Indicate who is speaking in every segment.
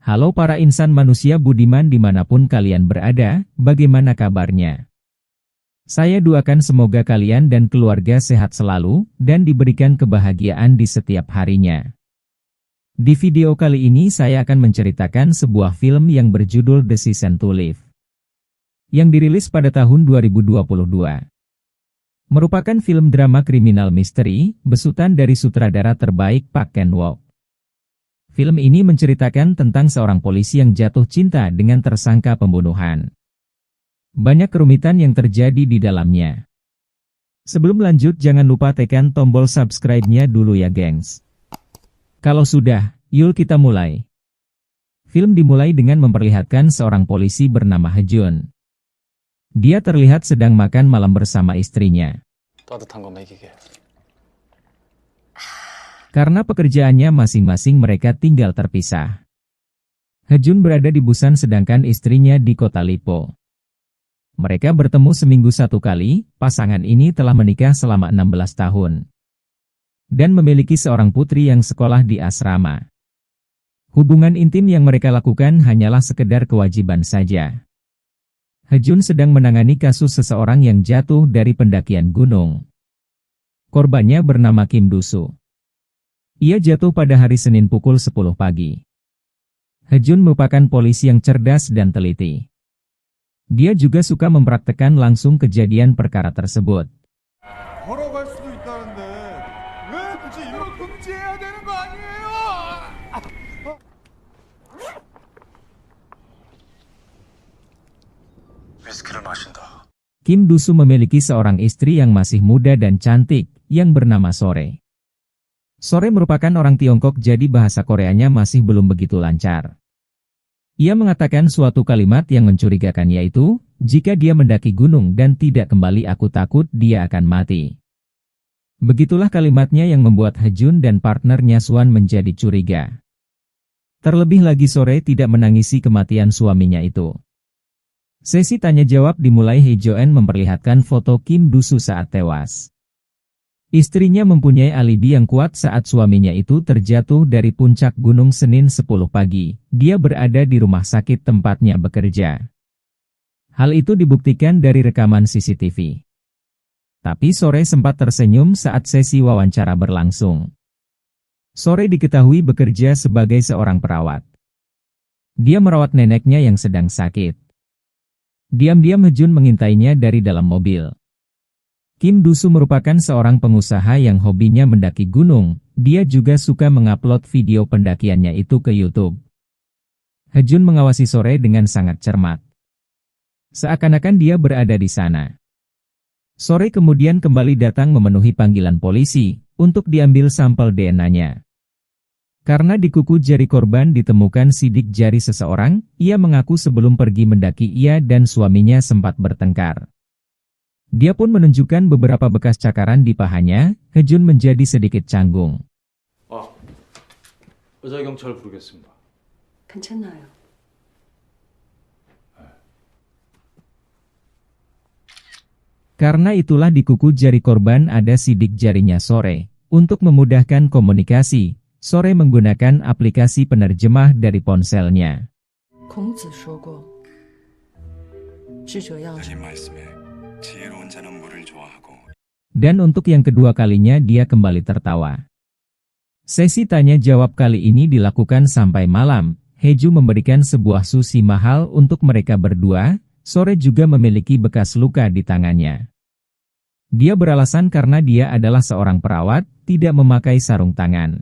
Speaker 1: Halo para insan manusia budiman dimanapun kalian berada, bagaimana kabarnya? Saya doakan semoga kalian dan keluarga sehat selalu, dan diberikan kebahagiaan di setiap harinya. Di video kali ini saya akan menceritakan sebuah film yang berjudul The Season to Live, yang dirilis pada tahun 2022. Merupakan film drama kriminal misteri, besutan dari sutradara terbaik Park Chan-wook. Film ini menceritakan tentang seorang polisi yang jatuh cinta dengan tersangka pembunuhan. Banyak kerumitan yang terjadi di dalamnya. Sebelum lanjut jangan lupa tekan tombol subscribe-nya dulu ya gengs. Kalau sudah, yuk kita mulai. Film dimulai dengan memperlihatkan seorang polisi bernama Hejun. Dia terlihat sedang makan malam bersama istrinya. Karena pekerjaannya masing-masing mereka tinggal terpisah. Hejun berada di Busan sedangkan istrinya di kota Lipo. Mereka bertemu seminggu satu kali, pasangan ini telah menikah selama 16 tahun. Dan memiliki seorang putri yang sekolah di asrama. Hubungan intim yang mereka lakukan hanyalah sekedar kewajiban saja. Hejun sedang menangani kasus seseorang yang jatuh dari pendakian gunung. Korbannya bernama Kim Do-soo. Ia jatuh pada hari Senin pukul 10 pagi. Hejun merupakan polisi yang cerdas dan teliti. Dia juga suka mempraktekkan langsung kejadian perkara tersebut. Kim Do-soo memiliki seorang istri yang masih muda dan cantik, yang bernama Sore. Sore merupakan orang Tiongkok jadi bahasa Koreanya masih belum begitu lancar. Ia mengatakan suatu kalimat yang mencurigakan yaitu, jika dia mendaki gunung dan tidak kembali aku takut dia akan mati. Begitulah kalimatnya yang membuat Hejun dan partnernya Swan menjadi curiga. Terlebih lagi Sore tidak menangisi kematian suaminya itu. Sesi tanya jawab dimulai. Hee-joen memperlihatkan foto Kim Do-soo saat tewas. Istrinya mempunyai alibi yang kuat saat suaminya itu terjatuh dari puncak gunung Senin 10 pagi. Dia berada di rumah sakit tempatnya bekerja. Hal itu dibuktikan dari rekaman CCTV. Tapi Sore sempat tersenyum saat sesi wawancara berlangsung. Sore diketahui bekerja sebagai seorang perawat. Dia merawat neneknya yang sedang sakit. Diam-diam Hejun mengintainya dari dalam mobil. Kim Do-soo merupakan seorang pengusaha yang hobinya mendaki gunung. Dia juga suka mengupload video pendakiannya itu ke YouTube. Hejun mengawasi Sore dengan sangat cermat. Seakan-akan dia berada di sana. Sore kemudian kembali datang memenuhi panggilan polisi untuk diambil sampel DNA-nya. Karena di kuku jari korban ditemukan sidik jari seseorang, ia mengaku sebelum pergi mendaki ia dan suaminya sempat bertengkar. Dia pun menunjukkan beberapa bekas cakaran di pahanya. Hejun menjadi sedikit canggung.
Speaker 2: 여자 경찰 부르겠습니다.
Speaker 3: 괜찮아요.
Speaker 1: Karena itulah di kuku jari korban ada sidik jarinya Sore. Untuk memudahkan komunikasi, Sore menggunakan aplikasi penerjemah dari ponselnya. Dan untuk yang kedua kalinya dia kembali tertawa. Sesi tanya jawab kali ini dilakukan sampai malam. Hejun memberikan sebuah sushi mahal untuk mereka berdua. Sore juga memiliki bekas luka di tangannya. Dia beralasan karena dia adalah seorang perawat, tidak memakai sarung tangan.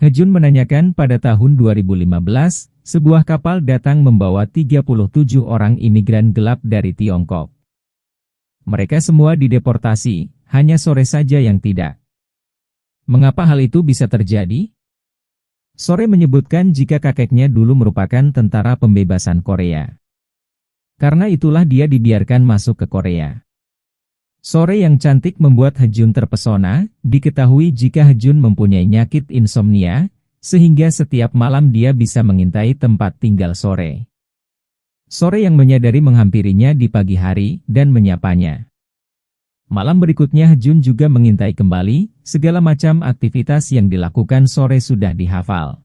Speaker 1: Hejun menanyakan pada tahun 2015, sebuah kapal datang membawa 37 orang imigran gelap dari Tiongkok. Mereka semua dideportasi, hanya Sore saja yang tidak. Mengapa hal itu bisa terjadi? Sore menyebutkan jika kakeknya dulu merupakan tentara pembebasan Korea. Karena itulah dia dibiarkan masuk ke Korea. Sore yang cantik membuat Hejun terpesona. Diketahui jika Hejun mempunyai nyakit insomnia, sehingga setiap malam dia bisa mengintai tempat tinggal Sore. Sore yang menyadari menghampirinya di pagi hari dan menyapanya. Malam berikutnya Hejun juga mengintai kembali, segala macam aktivitas yang dilakukan Sore sudah dihafal.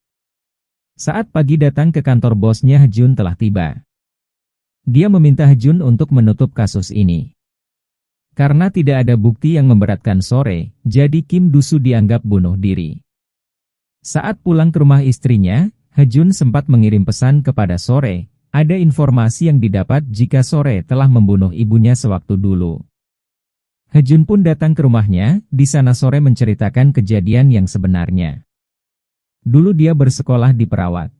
Speaker 1: Saat pagi datang ke kantor bosnya, Hejun telah tiba. Dia meminta Hejun untuk menutup kasus ini. Karena tidak ada bukti yang memberatkan Sore, jadi Kim Dusu dianggap bunuh diri. Saat pulang ke rumah istrinya, Hejun sempat mengirim pesan kepada Sore, ada informasi yang didapat jika Sore telah membunuh ibunya sewaktu dulu. Hejun pun datang ke rumahnya, di sana Sore menceritakan kejadian yang sebenarnya. Dulu dia bersekolah di perawat.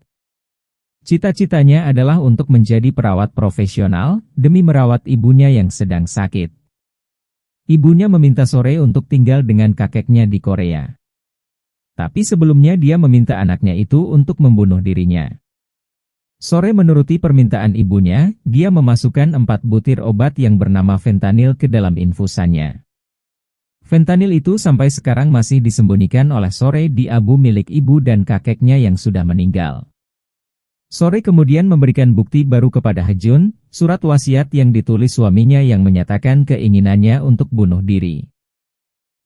Speaker 1: Cita-citanya adalah untuk menjadi perawat profesional, demi merawat ibunya yang sedang sakit. Ibunya meminta Sore untuk tinggal dengan kakeknya di Korea. Tapi sebelumnya dia meminta anaknya itu untuk membunuh dirinya. Sore menuruti permintaan ibunya, dia memasukkan 4 butir obat yang bernama fentanyl ke dalam infusannya. Fentanyl itu sampai sekarang masih disembunyikan oleh Sore di abu milik ibu dan kakeknya yang sudah meninggal. Sore kemudian memberikan bukti baru kepada Hejun, surat wasiat yang ditulis suaminya yang menyatakan keinginannya untuk bunuh diri.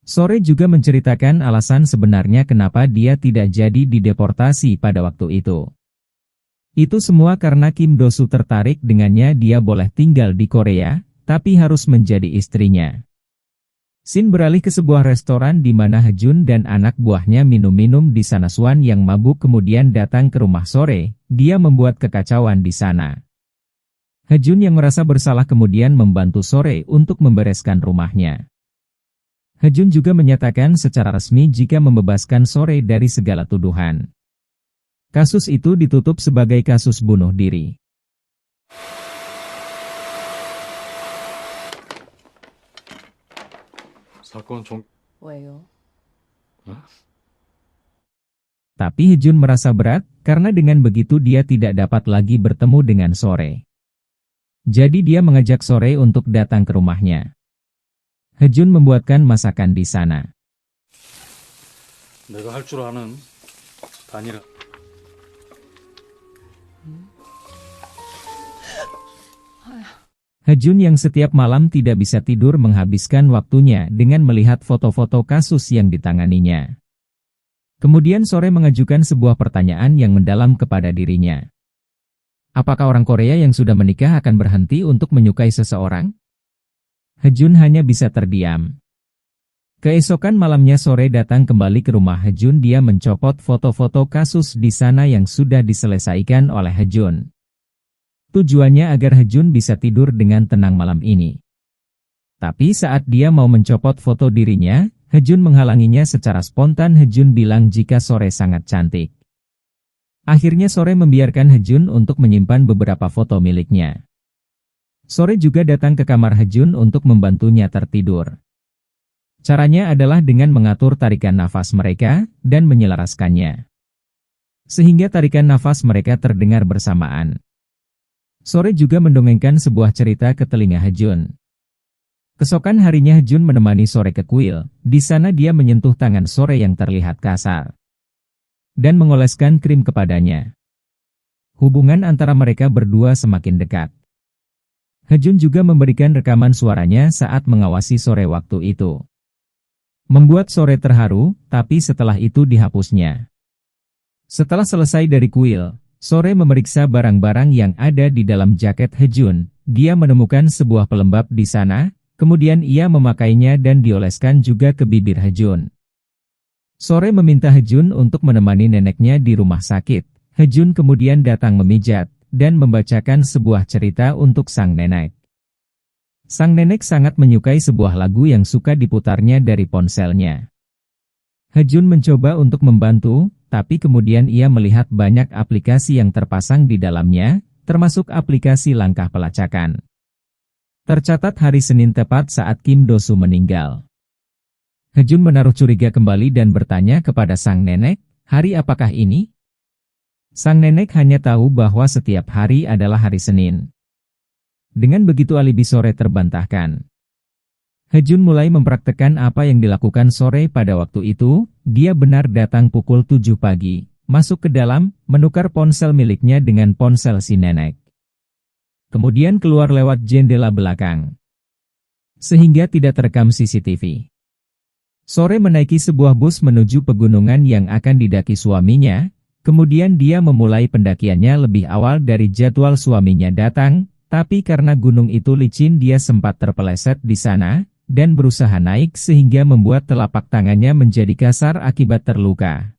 Speaker 1: Sore juga menceritakan alasan sebenarnya kenapa dia tidak jadi dideportasi pada waktu itu. Itu semua karena Kim Do-soo tertarik dengannya, dia boleh tinggal di Korea, tapi harus menjadi istrinya. Sin beralih ke sebuah restoran di mana Hejun dan anak buahnya minum-minum di sana. Swan yang mabuk kemudian datang ke rumah Sore, dia membuat kekacauan di sana. Hejun yang merasa bersalah kemudian membantu Sore untuk membereskan rumahnya. Hejun juga menyatakan secara resmi jika membebaskan Sore dari segala tuduhan. Kasus itu ditutup sebagai kasus bunuh diri.
Speaker 2: 왜요?
Speaker 1: Tapi Hejun merasa berat, karena dengan begitu dia tidak dapat lagi bertemu dengan Sore. Jadi dia mengajak Sore untuk datang ke rumahnya. Hejun membuatkan masakan di sana.
Speaker 3: 내가 할 줄 아는 단일화.
Speaker 1: Hejun yang setiap malam tidak bisa tidur menghabiskan waktunya dengan melihat foto-foto kasus yang ditanganinya. Kemudian Sore mengajukan sebuah pertanyaan yang mendalam kepada dirinya. Apakah orang Korea yang sudah menikah akan berhenti untuk menyukai seseorang? Hejun hanya bisa terdiam. Keesokan malamnya Sore datang kembali ke rumah Hejun, dia mencopot foto-foto kasus di sana yang sudah diselesaikan oleh Hejun. Tujuannya agar Hejun bisa tidur dengan tenang malam ini. Tapi saat dia mau mencopot foto dirinya, Hejun menghalanginya secara spontan. Hejun bilang jika Sore sangat cantik. Akhirnya Sore membiarkan Hejun untuk menyimpan beberapa foto miliknya. Sore juga datang ke kamar Hejun untuk membantunya tertidur. Caranya adalah dengan mengatur tarikan nafas mereka dan menyelaraskannya, sehingga tarikan nafas mereka terdengar bersamaan. Sore juga mendongengkan sebuah cerita ke telinga Hejun. Keesokan harinya Hejun menemani Sore ke kuil. Di sana dia menyentuh tangan Sore yang terlihat kasar dan mengoleskan krim kepadanya. Hubungan antara mereka berdua semakin dekat. Hejun juga memberikan rekaman suaranya saat mengawasi Sore waktu itu. Membuat Sore terharu, tapi setelah itu dihapusnya. Setelah selesai dari kuil, Sore memeriksa barang-barang yang ada di dalam jaket Hejun. Dia menemukan sebuah pelembab di sana, kemudian ia memakainya dan dioleskan juga ke bibir Hejun. Sore meminta Hejun untuk menemani neneknya di rumah sakit. Hejun kemudian datang memijat dan membacakan sebuah cerita untuk sang nenek. Sang nenek sangat menyukai sebuah lagu yang suka diputarnya dari ponselnya. Hejun mencoba untuk membantu, tapi kemudian ia melihat banyak aplikasi yang terpasang di dalamnya, termasuk aplikasi langkah pelacakan. Tercatat hari Senin tepat saat Kim Do-soo meninggal. Hejun menaruh curiga kembali dan bertanya kepada sang nenek, hari apakah ini? Sang nenek hanya tahu bahwa setiap hari adalah hari Senin. Dengan begitu alibi Sore terbantahkan. Hejun mulai mempraktekkan apa yang dilakukan Sore pada waktu itu. Dia benar datang pukul 7 pagi, masuk ke dalam, menukar ponsel miliknya dengan ponsel si nenek. Kemudian keluar lewat jendela belakang, sehingga tidak terekam CCTV. Sore menaiki sebuah bus menuju pegunungan yang akan didaki suaminya. Kemudian dia memulai pendakiannya lebih awal dari jadwal suaminya datang, tapi karena gunung itu licin dia sempat terpeleset di sana, dan berusaha naik sehingga membuat telapak tangannya menjadi kasar akibat terluka.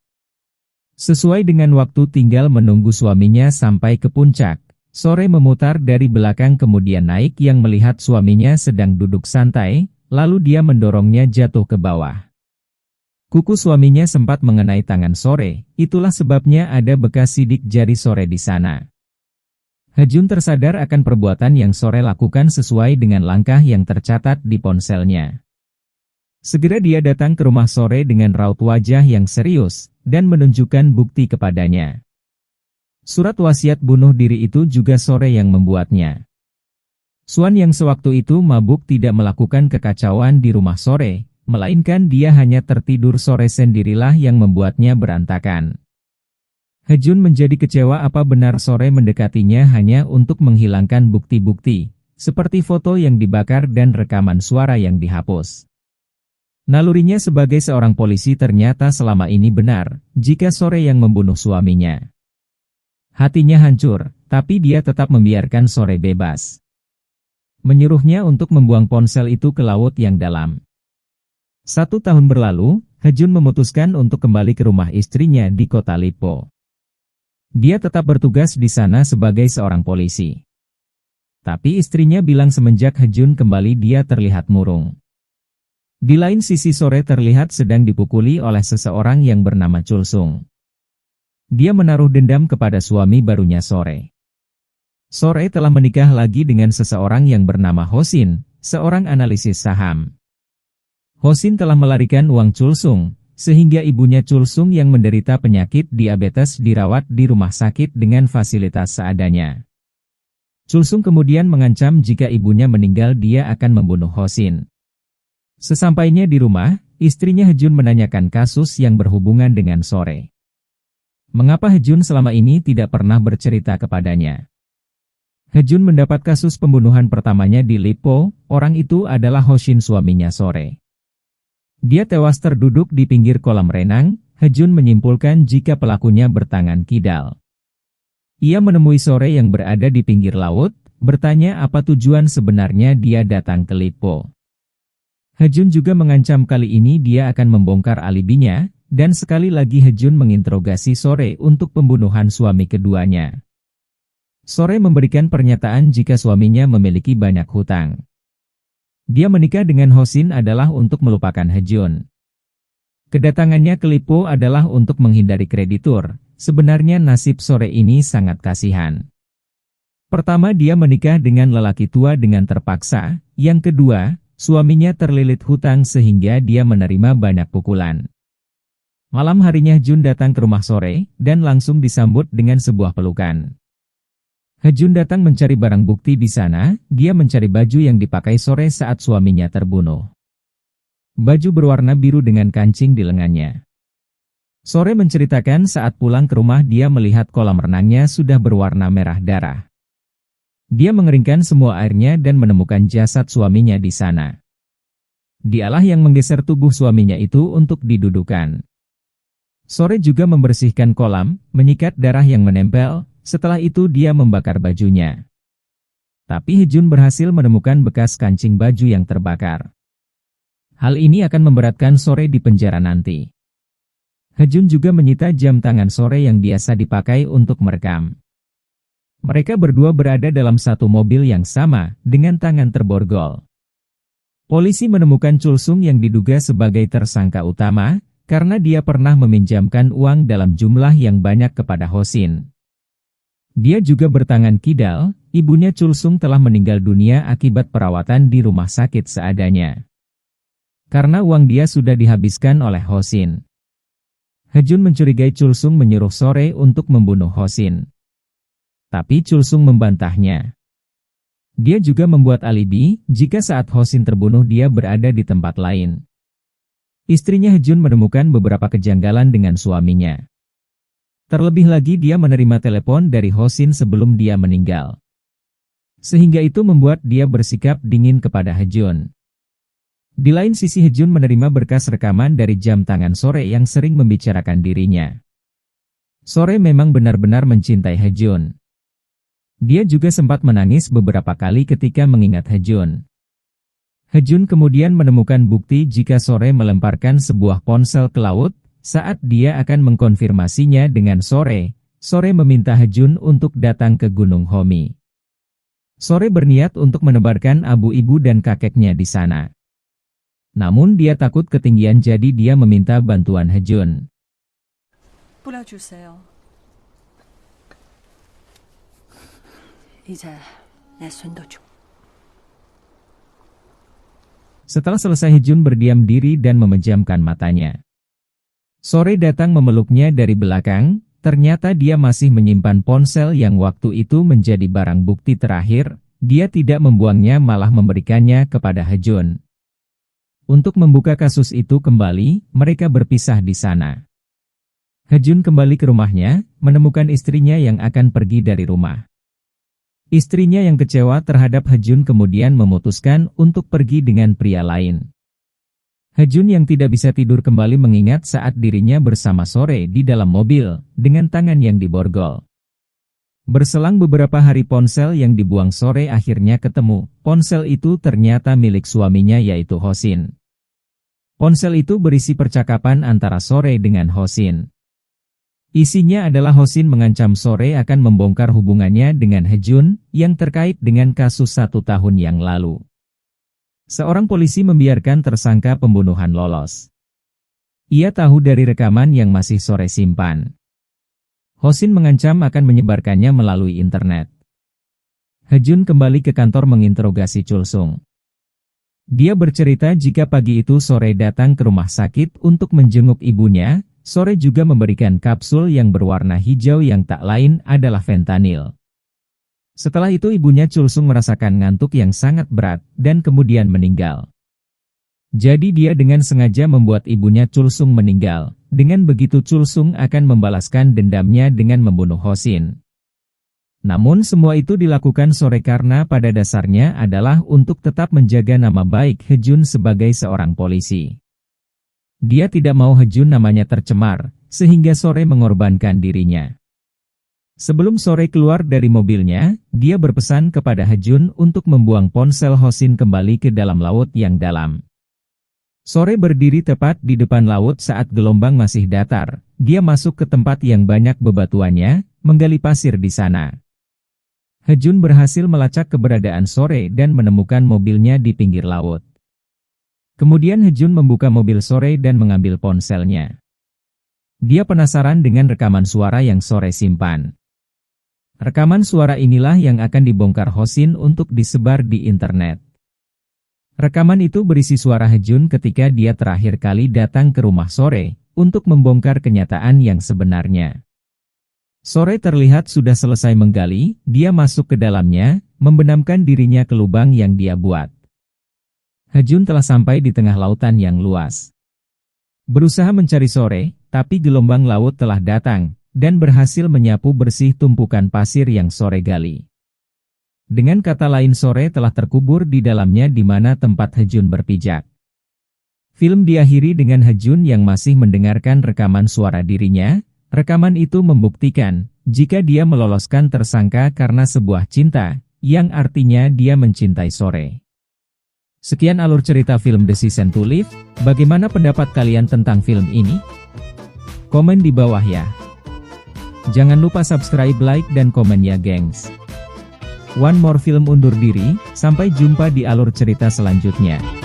Speaker 1: Sesuai dengan waktu tinggal menunggu suaminya sampai ke puncak, Sore memutar dari belakang kemudian naik yang melihat suaminya sedang duduk santai, lalu dia mendorongnya jatuh ke bawah. Kuku suaminya sempat mengenai tangan Sore, itulah sebabnya ada bekas sidik jari Sore di sana. Hejun tersadar akan perbuatan yang Sore lakukan sesuai dengan langkah yang tercatat di ponselnya. Segera dia datang ke rumah Sore dengan raut wajah yang serius, dan menunjukkan bukti kepadanya. Surat wasiat bunuh diri itu juga Sore yang membuatnya. Suan yang sewaktu itu mabuk tidak melakukan kekacauan di rumah Sore, melainkan dia hanya tertidur sore sendirilah yang membuatnya berantakan. Hejun menjadi kecewa apa benar Sore mendekatinya hanya untuk menghilangkan bukti-bukti, seperti foto yang dibakar dan rekaman suara yang dihapus. Nalurinya sebagai seorang polisi ternyata selama ini benar, jika Sore yang membunuh suaminya. Hatinya hancur, tapi dia tetap membiarkan Sore bebas. Menyuruhnya untuk membuang ponsel itu ke laut yang dalam. 1 tahun berlalu, Hejun memutuskan untuk kembali ke rumah istrinya di kota Lippo. Dia tetap bertugas di sana sebagai seorang polisi. Tapi istrinya bilang semenjak Hejun kembali dia terlihat murung. Di lain sisi Sore terlihat sedang dipukuli oleh seseorang yang bernama Chulsung. Dia menaruh dendam kepada suami barunya Sore. Sore telah menikah lagi dengan seseorang yang bernama Hosin, seorang analisis saham. Hosin telah melarikan uang Chulsung, sehingga ibunya Chulsung yang menderita penyakit diabetes dirawat di rumah sakit dengan fasilitas seadanya. Chulsung kemudian mengancam jika ibunya meninggal dia akan membunuh Hosin. Sesampainya di rumah, istrinya Hejun menanyakan kasus yang berhubungan dengan Sore. Mengapa Hejun selama ini tidak pernah bercerita kepadanya? Hejun mendapat kasus pembunuhan pertamanya di Lippo, orang itu adalah Hosin suaminya Sore. Dia tewas terduduk di pinggir kolam renang, Hejun menyimpulkan jika pelakunya bertangan kidal. Ia menemui Sore yang berada di pinggir laut, bertanya apa tujuan sebenarnya dia datang ke Lippo. Hejun juga mengancam kali ini dia akan membongkar alibinya, dan sekali lagi Hejun menginterogasi Sore untuk pembunuhan suami keduanya. Sore memberikan pernyataan jika suaminya memiliki banyak hutang. Dia menikah dengan Hosin adalah untuk melupakan Hejun. Kedatangannya ke Lippo adalah untuk menghindari kreditur. Sebenarnya nasib Sore ini sangat kasihan. Pertama, dia menikah dengan lelaki tua dengan terpaksa. Yang kedua, suaminya terlilit hutang sehingga dia menerima banyak pukulan. Malam harinya Hejun datang ke rumah Sore, dan langsung disambut dengan sebuah pelukan. Hejun datang mencari barang bukti di sana, dia mencari baju yang dipakai Sore saat suaminya terbunuh. Baju berwarna biru dengan kancing di lengannya. Sore menceritakan saat pulang ke rumah dia melihat kolam renangnya sudah berwarna merah darah. Dia mengeringkan semua airnya dan menemukan jasad suaminya di sana. Dialah yang menggeser tubuh suaminya itu untuk didudukan. Sore juga membersihkan kolam, menyikat darah yang menempel. Setelah itu dia membakar bajunya. Tapi Hejun berhasil menemukan bekas kancing baju yang terbakar. Hal ini akan memberatkan Sore di penjara nanti. Hejun juga menyita jam tangan Sore yang biasa dipakai untuk merekam. Mereka berdua berada dalam satu mobil yang sama, dengan tangan terborgol. Polisi menemukan Chulsung yang diduga sebagai tersangka utama, karena dia pernah meminjamkan uang dalam jumlah yang banyak kepada Hosin. Dia juga bertangan kidal, ibunya Chulsung telah meninggal dunia akibat perawatan di rumah sakit seadanya. Karena uang dia sudah dihabiskan oleh Hosin. Hejun mencurigai Chulsung menyuruh Sore untuk membunuh Hosin. Tapi Chulsung membantahnya. Dia juga membuat alibi, jika saat Hosin terbunuh dia berada di tempat lain. Istrinya Hejun menemukan beberapa kejanggalan dengan suaminya. Terlebih lagi dia menerima telepon dari Hosin sebelum dia meninggal. Sehingga itu membuat dia bersikap dingin kepada Hejun. Di lain sisi Hejun menerima berkas rekaman dari jam tangan Sore yang sering membicarakan dirinya. Sore memang benar-benar mencintai Hejun. Dia juga sempat menangis beberapa kali ketika mengingat Hejun. Hejun kemudian menemukan bukti jika Sore melemparkan sebuah ponsel ke laut. Saat dia akan mengkonfirmasinya dengan Sore, Sore meminta Hejun untuk datang ke Gunung Homi. Sore berniat untuk menebarkan abu ibu dan kakeknya di sana. Namun dia takut ketinggian, jadi dia meminta bantuan Hejun.
Speaker 4: 뿌려주세요. 이제 내 손도 좀.
Speaker 1: Setelah selesai, Hejun berdiam diri dan memejamkan matanya. Sore datang memeluknya dari belakang. Ternyata dia masih menyimpan ponsel yang waktu itu menjadi barang bukti terakhir. Dia tidak membuangnya, malah memberikannya kepada Hejun. Untuk membuka kasus itu kembali, mereka berpisah di sana. Hejun kembali ke rumahnya, menemukan istrinya yang akan pergi dari rumah. Istrinya yang kecewa terhadap Hejun kemudian memutuskan untuk pergi dengan pria lain. Hejun yang tidak bisa tidur kembali mengingat saat dirinya bersama Sore di dalam mobil, dengan tangan yang diborgol. Berselang beberapa hari ponsel yang dibuang Sore akhirnya ketemu. Ponsel itu ternyata milik suaminya, yaitu Hosin. Ponsel itu berisi percakapan antara Sore dengan Hosin. Isinya adalah Hosin mengancam Sore akan membongkar hubungannya dengan Hejun yang terkait dengan kasus 1 tahun yang lalu. Seorang polisi membiarkan tersangka pembunuhan lolos. Ia tahu dari rekaman yang masih Sore simpan. Hosin mengancam akan menyebarkannya melalui internet. Hejun kembali ke kantor menginterogasi Chulsung. Dia bercerita jika pagi itu Sore datang ke rumah sakit untuk menjenguk ibunya. Sore juga memberikan kapsul yang berwarna hijau yang tak lain adalah fentanyl. Setelah itu ibunya Chulsung merasakan ngantuk yang sangat berat dan kemudian meninggal. Jadi dia dengan sengaja membuat ibunya Chulsung meninggal. Dengan begitu Chulsung akan membalaskan dendamnya dengan membunuh Hosin. Namun semua itu dilakukan Sore karena pada dasarnya adalah untuk tetap menjaga nama baik Hejun sebagai seorang polisi. Dia tidak mau Hejun namanya tercemar, sehingga Sore mengorbankan dirinya. Sebelum Sore keluar dari mobilnya, dia berpesan kepada Hejun untuk membuang ponsel Hosin kembali ke dalam laut yang dalam. Sore berdiri tepat di depan laut saat gelombang masih datar. Dia masuk ke tempat yang banyak bebatuannya, menggali pasir di sana. Hejun berhasil melacak keberadaan Sore dan menemukan mobilnya di pinggir laut. Kemudian Hejun membuka mobil Sore dan mengambil ponselnya. Dia penasaran dengan rekaman suara yang Sore simpan. Rekaman suara inilah yang akan dibongkar Hosin untuk disebar di internet. Rekaman itu berisi suara Hejun ketika dia terakhir kali datang ke rumah Sore untuk membongkar kenyataan yang sebenarnya. Sore terlihat sudah selesai menggali, dia masuk ke dalamnya, membenamkan dirinya ke lubang yang dia buat. Hejun telah sampai di tengah lautan yang luas. Berusaha mencari Sore, tapi gelombang laut telah datang, dan berhasil menyapu bersih tumpukan pasir yang Sore gali. Dengan kata lain Sore telah terkubur di dalamnya di mana tempat Hejun berpijak. Film diakhiri dengan Hejun yang masih mendengarkan rekaman suara dirinya. Rekaman itu membuktikan, jika dia meloloskan tersangka karena sebuah cinta, yang artinya dia mencintai Sore. Sekian alur cerita film The Season to Live. Bagaimana pendapat kalian tentang film ini? Komen di bawah ya. Jangan lupa subscribe, like, dan komen ya gengs. One More Film undur diri, sampai jumpa di alur cerita selanjutnya.